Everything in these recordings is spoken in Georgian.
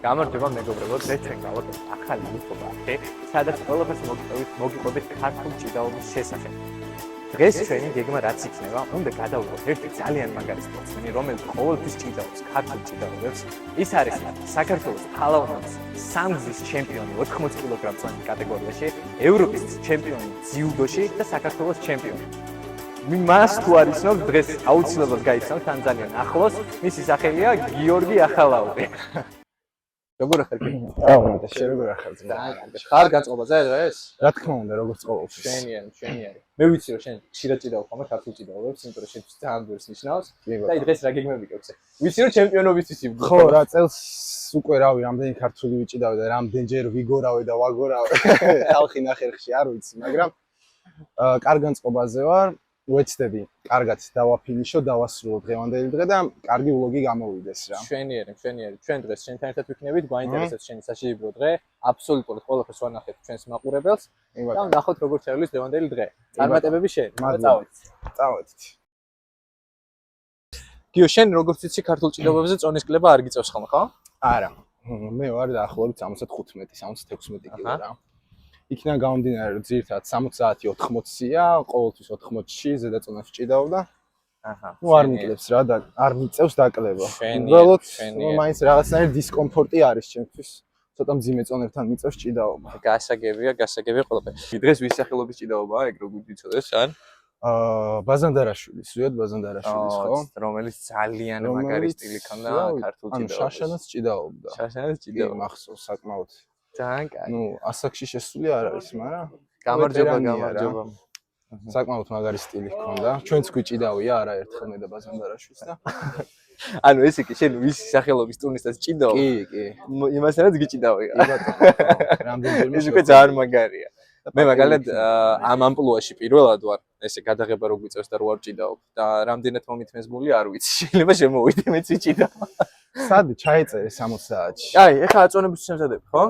გამარჯობა მეგობრებო, დღეს ჩვენ გავაკეთებთ ახალი მითობა, სადაც ყველაფერს მოგიყვებით ქართულ ჭიდაობის შესახებ. დღეს ჩვენი გეგმა რაც იქნება, უნდა გადავიღოთ ერთი ძალიან მაგარი სპორტსმენი, რომელიც ყოველთვის ჭიდაობს ქართულ ჭიდაობებს. ის არის საქართველოს ფალავნების სამგზის ჩემპიონი 80 კილოგრამოვანი კატეგორიაში, ევროპის ჩემპიონი ძიუდოში და საქართველოს ჩემპიონი. მას თუ არ იცნობთ, დღეს აუცილებლად გაიცნობთ თან ძალიან ახლოს, მისი სახელია გიორგი ახალაური. როგორ ახალ კი? აუ, შენ როგორ ახალ? ხარ გაწყობაზე დღეს? რა თქმა უნდა, როგორც ყოველთვის. მშვენიერი. მე ვიცი რომ შენ ხშირად ჭიდაობ ხოლმე ქართულ ჭიდაობებს, იმიტომ რომ შენ ძალიან ბევრს ნიშნავს. და დღეს რა გეგმები გაქვს? ვიცი რომ ჩემპიონობისთვის იბრძო. ხო, რა წელს უკვე რავი, რამდენი ქართული ვიჭიდავე და რამდენჯერ ვიგორავე და ვაგორავე. ხალხი ნახერხში არ ვიცი, მაგრამ კარგ განწყობაზე ვარ. ვეცდები კარგად დავაფინიშო, დავასრულო დღევანდელი დღე და კარგი ვლოგი გამოვიდეს რა. მშვენიერი. ჩვენ დღეს შენთან ერთად ვიქნებით, გვაინტერესებს შენი საშიებრო დღე, აბსოლუტურად ყველაფერს ვანახებთ ჩვენს მაყურებელს და ვნახოთ როგორ ჩავლის დღევანდელი დღე. წარმატებები შენ. წავედით. გიო, შენ როგორც ვიცი, ქართულ ჭიდაობებზე წონის კლება არ გიწევს ხოლმე, ხო? არა. მე ვარ დაახლოებით 75-76 კილო რა. იქიდან გამომდინარე რომ ძირითადად 70-80-ია, ყოველთვის 80-ში ზედაწონას ვჭიდავ და ნუ არ მიკლებს რა და არ მიწევს დაკლება. უბრალოდ მაინც რაღაცნაირი დისკომფორტი არის ჩემთვის. ცოტა მძიმე წონებთან მიწევს ჭიდაობა. გასაგებია ყველაფერი. დღეს ვის სახელობის ჭიდაობაა, ეგ როგორ ვიცოდეს ან? ბაზანდარაშვილის, ზუსტად ბაზანდარაშვილის, ხო? რომელიც ძალიან მაგარი სტილი ქონდა ქართულ ჭიდაობას. შაშანაც ჭიდაობდა. შაშანაც ჭიდაობდა. მახსოვს საკმაოდ. ძალიან კარგი. ნუ ასაკში შესული არ არის, მაგრამ გამარჯობა. საკმაოდ მაგარი სტილი ჰქონდა. ჩვენც გვიჭიდავია არაერთხელ მე და ბაზანდარაშვილს და ანუ ეს იგი შენ ვის სახელობის ტურნირსაც ჭიდაობ? კი. იმასთანაც გიჭიდავია. რამდენჯერმე ეს უკვე ძალიან მაგარია. მე მაგალითად ამ ამპლუაში პირველად ვარ, ესე გადაღება რო გვიწევს და რო არ ჭიდაობ და რამდენად მომითმესმული არ ვიცი. შეიძლება შემოვიდე მეც ვიჭიდავ. სად ჩაეწერე 60 საათში? აი, ეხლა აწონებისთვის შემზადებ, ხო?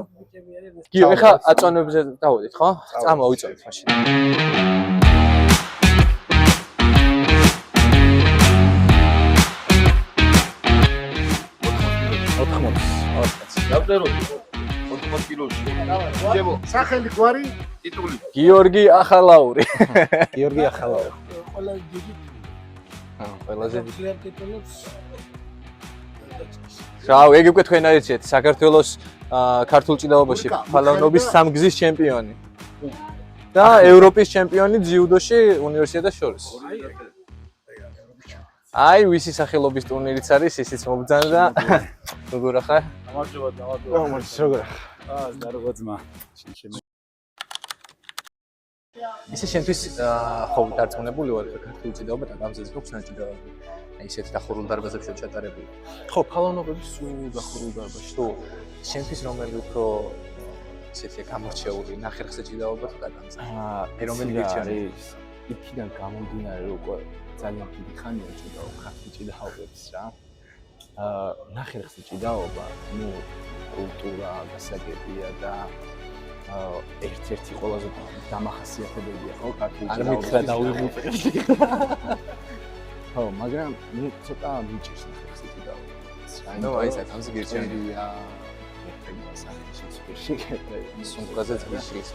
გიო, ეხლა აწონებზე დავოდით, ხო? წამოვიწოდეთ მაშინ. სახელი გვარი ტიტული გიორგი ახალაური. გიორგი ახალაური. ყველა დიდი ყველაზე ტიტულებს შავ, ეგ უკვე თქვენ არიცით, საქართველოს ქართულ ჭიდაობაში ფალავნობის სამგზის ჩემპიონი. და ევროპის ჩემპიონი ძიუდოში უნივერსიტეტს შორის. აი, ვისი სახელობის ტურნირიც არის, ისიც მობძანა და როგორ ახარ? გამარჯობა. როგორ? ზარღო ძმა. ისე შენთვის ხო დარწმუნებული ვარ ქართულ ჭიდაობა და გამზადებს გვაქვს ჭიდაობა. აი ისეთ დახურულ დარბაზებში ჩატარებული. ხო, ფალავნობები სულ დახურულ დარბაზში. თუ შენთვის რომელი უფრო ისეთი გამორჩეული ნახერხზე ჭიდაობა თუ გადამზადება? რომელი გირჩევს? იქიდან გამომდინარე უკვე ძალიან დიდი ხანია ჭიდაობა ქართულ ჭიდაობებს რა. ნახერხზე ჭიდაობა, ნუ კულტურა, გასაგებია და ერთ-ერთი ყველაზე დამახასიათებელია ხო ქართულ ჭიდაობას. არ მითხრა დავიღუპე. ხო, მაგრამ ნუ ცოტა მიჭირს ნახერხზე ჭიდაობა. ნუ აი ეს ამზე გირჩევია. სუნგაზეც გიშლის.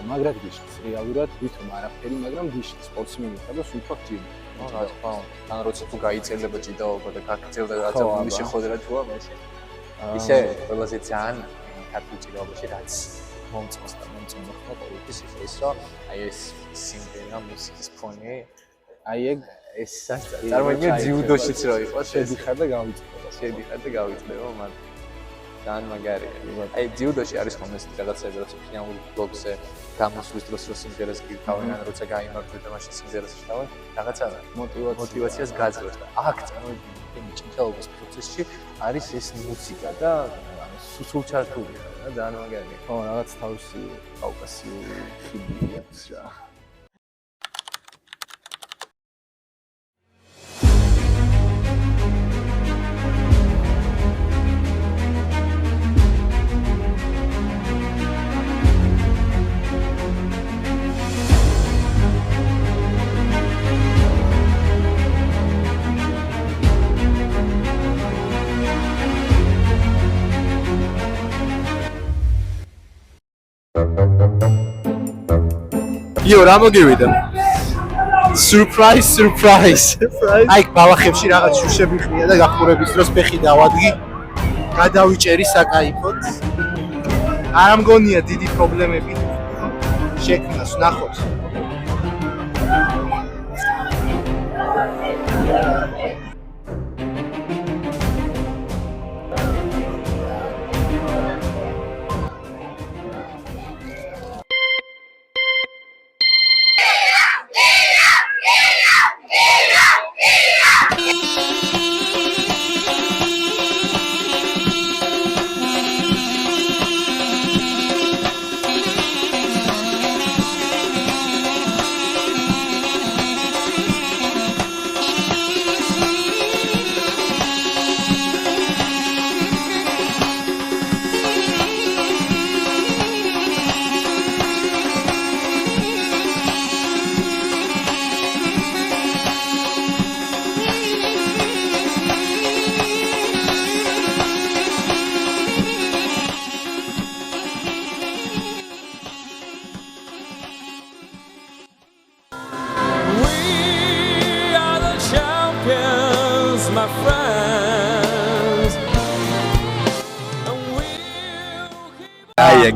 მაგრად გიშლის. რეალურად ვითომ არაფერი, მაგრამ გიშლის სპორტსმენითა და სულ ფაქტ ჭიდაობს. რა თქმა უნდა. ან როცა თუ გაიწელება ჭიდაობა და გაგწევდა რაღაცა შეხოდრა თუა მაშინ. ისე ყველაზე ძალიან ქართულ ჭიდაობაში რაც მომწონს და მომწონდა ხო ყოველთვის ის რომ აი ეს სიმღერა მუსიკის ფონი აი ეს წარმოიდგინე ძიუდოშიც რო იყო შედიხარ და გავიწევდა. მაგრამ ძალიან მაგარია. აი ძიუდოში არის ხოლმე ეს რაღაცები, რაც ფინალური ბლოგზე გამოსვლის დროს რო სიმღერას გირთავენ, ან როცა გაიმართვენ და მაშინ სიმღერას შევთავენ, რაღაცა მოტივაციას გაძლევს და აქ წარმოიდგინე ჭიდაობის პროცესში არის ეს მუსიკა და სულ ჩართულია და ძალიან მაგარია. ხო, რაღაც თავისი კავკასიური ხიბი აქვს რა. გიო რა მოგივიდა? Surprise. აი ბალახებში რაღაც შუშები ხმია და გახურების დროს ფეხი დავადგი. გადავიჭერი საკაიფოდ. არ მგონია დიდი პრობლემები შექმნას, ნახოთ.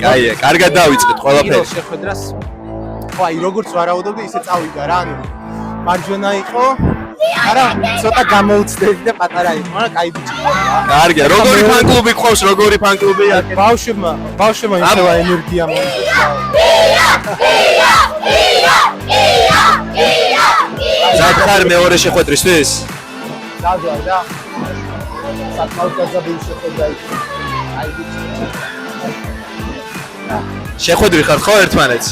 კაია, კარგად დავიწყეთ ყველაფერი. შეხვედრას. ხო, აი როგორც ვარაუდობდი, ისე წავიდა რა, ანუ მარჯვენა იყო. არა, ცოტა გამოუცდები და პატარა იყო, მაგრამ კაი ბიჭი იყო რა. კარგია, როგორი ფან-კლუბი ყავს, როგორი ფან-კლუბი აქ? ბავშვებმა ისევა ენერგია მოიწონს. ზაგარ მეორე შეხვედრისთვის? ზაგარ და საკმაოდ გაძაბული შეხვედრა იყო. აი ბიჭი. შეხვედრი ხარ ხო ერთმანეთს?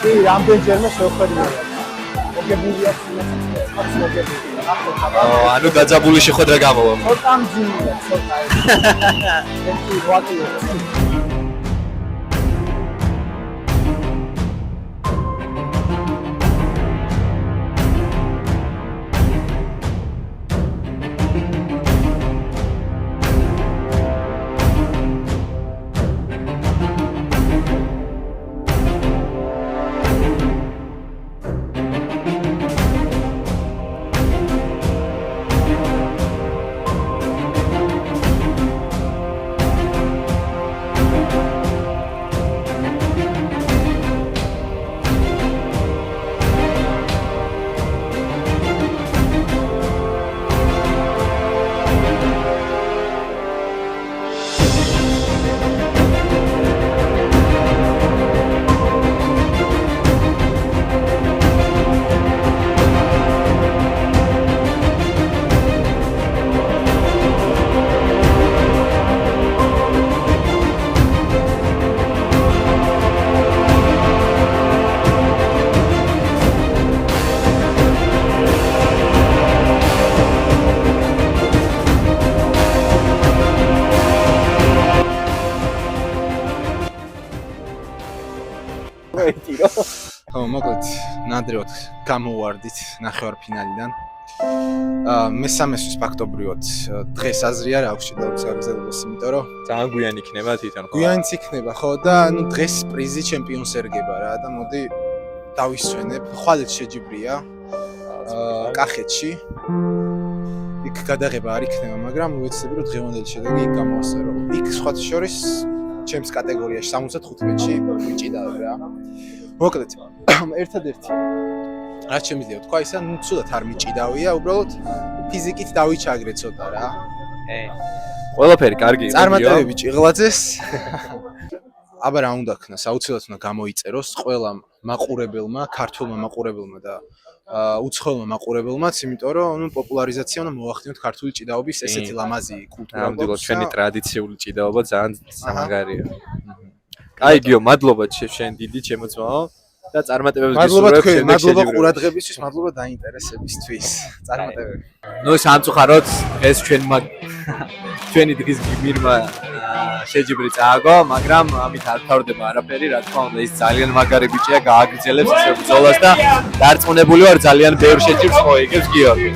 კი, რამდენჯერმე შეხვედრია. მოგებულია ცოტა მოგებულია. ანუ დაძაბული შეხვედრა გამოვა. ცოტა მძიმეა, ცოტა. ერთი ვაკიო. მოკლედ ნადიროდ გამოვარდით ნახევარფინალიდან. მესამესთვის ფაქტობრივად დღეს აზრი არ აქვს ჭიდაობის გაგრძელებას, იმიტომ რომ ძალიან გვიანი იქნება თვითონ ხო? გვიანიც იქნება ხო და ნუ დღეს პრიზი ჩემპიონს ერგება რა და მოდი დავისვენებ. ხვალეთ შეჯიბრია კახეთში. იქ გადაღება არ იქნება, მაგრამ ვეცდები რომ დღევანდელი შედეგი იქ გამოვასწორო. იქ სხვათა შორის ჩემს კატეგორიაში 75-ში ვიჭიდავ რა. მოკლედ ერთადერთი რაც შემიძლია თქვა ისა, ნუ ცუდად არ მიჭიდავია, უბრალოდ ფიზიკით დავიჩაგრე ცოტა რა. ყველაფერი კარგი იყო. წარმატებები ჭიღლაძეს. აბა რა უნდა ქნას, აუცილებლად უნდა გამოიწეროს ყველა მაყურებელმა, ქართულმა მაყურებელმა და უცხოელმა მაყურებელმაც, იმიტომ რომ ნუ პოპულარიზაცია უნდა მოახდინოთ ქართული ჭიდაობის ესეთი ლამაზი კულტურა. ნამდვილად ჩვენი ტრადიციული ჭიდაობა ძალიან სამაგარია. აი გიო, მადლობა შენ დიდი ჩემოწმაო და წარმატებებს გისურვებ შემდეგ შეჯიბრებაში. მადლობა ყურადღებისთვის, მადლობა დაინტერესებისთვის. წარმატებები. ნუ სამწუხაროდ ეს ჩვენი დღის გმირმა შეჯიბრი წააგო, მაგრამ ამით არ თავდება არაფერი, რა თქმა უნდა, ის ძალიან მაგარი ბიჭია, გააგრძელებს ისევ ბრძოლას და დარწმუნებული ვარ ძალიან ბევრ შეჯიბრს მოიგებს გიორგი.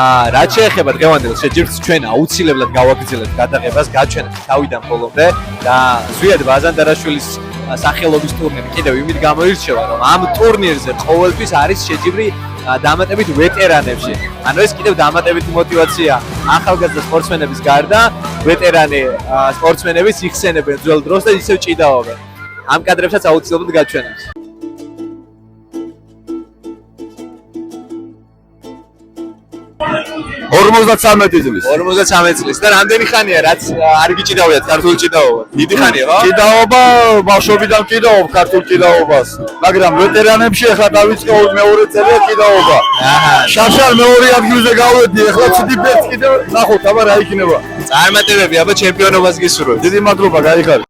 რაც შეეხება დღევანდელ შეჯიბრს, ჩვენ აუცილებლად გავაგრძელებთ გადაღებას, გაჩვენებთ თავიდან ბოლომდე და ზვიად ბაზანდარაშვილის სახელობის ტურნირი კიდევ იმით გამოირჩევა, რომ ამ ტურნირზე ყოველთვის არის შეჯიბრი დამატებით ვეტერანებში. ანუ ეს კიდევ დამატებითი мотиваცია ახალგაზრდა სპორტსმენების გარდა, ვეტერანი სპორტსმენებიც იხსენებენ ძველ დროს და ისევ ჭიდაობენ. ამ კადრებსაც აუცილებლად გაჩვენებს. 53 წლის. 53 წლის და რამდენი ხანია რაც არ გიჭიდაოიათ ქართულ ჭიდაობას? დიდი ხანია, ხო? ჭიდაობა ბავშვობიდან ჭიდაობ ქართულ ჭიდაობას, მაგრამ ვეტერანებში ახლა დავიწყე მეორე წელია ჭიდაობა. შარშალ მეორე ადგილზე გავედი, ახლა ცდიფერს კიდევ ნახოთ, აბა რა იქნება. წარმატებები, აბა ჩემპიონობას გისურვებთ. დიდი მადლობა, გაიხარეთ.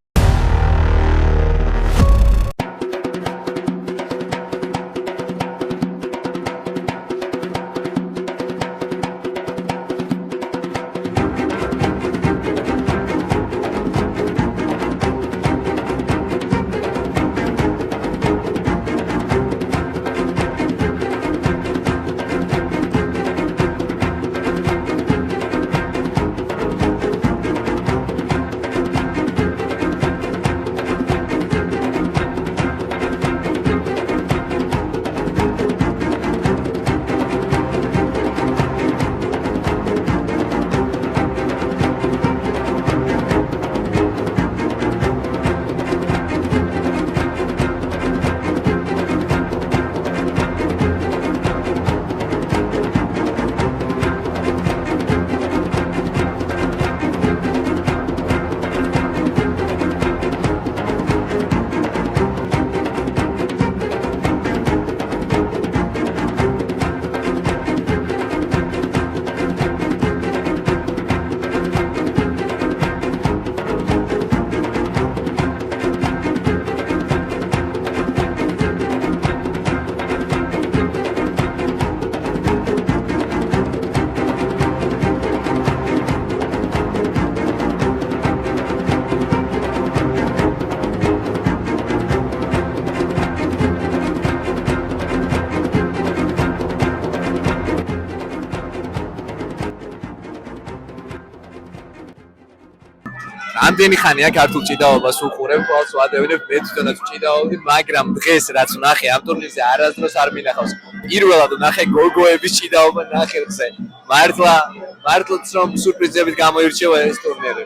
ამდენი ხანია ქართულ ჭიდაობას უყურებ, თვალს ვადევნებ, მე თვითონაც ჭიდაობდი, მაგრამ დღეს რაც ვნახე ამ ტურნირზე არასდროს არ მინახავს. პირველად ვნახე გოგოების ჭიდაობა ნახევრზე. მართლაც რომ სურპრიზებით გამოირჩევა ეს ტურნირი.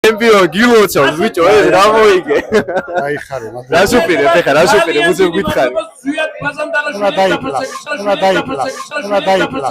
ჩემპიონ გილოცავ ბიჭო, რა მოიგე? გაიხარე, მაგრამ რა სუპირე, ხა რა სუპირე, მუზეუმ გითხარი. უნდა დაიფლა.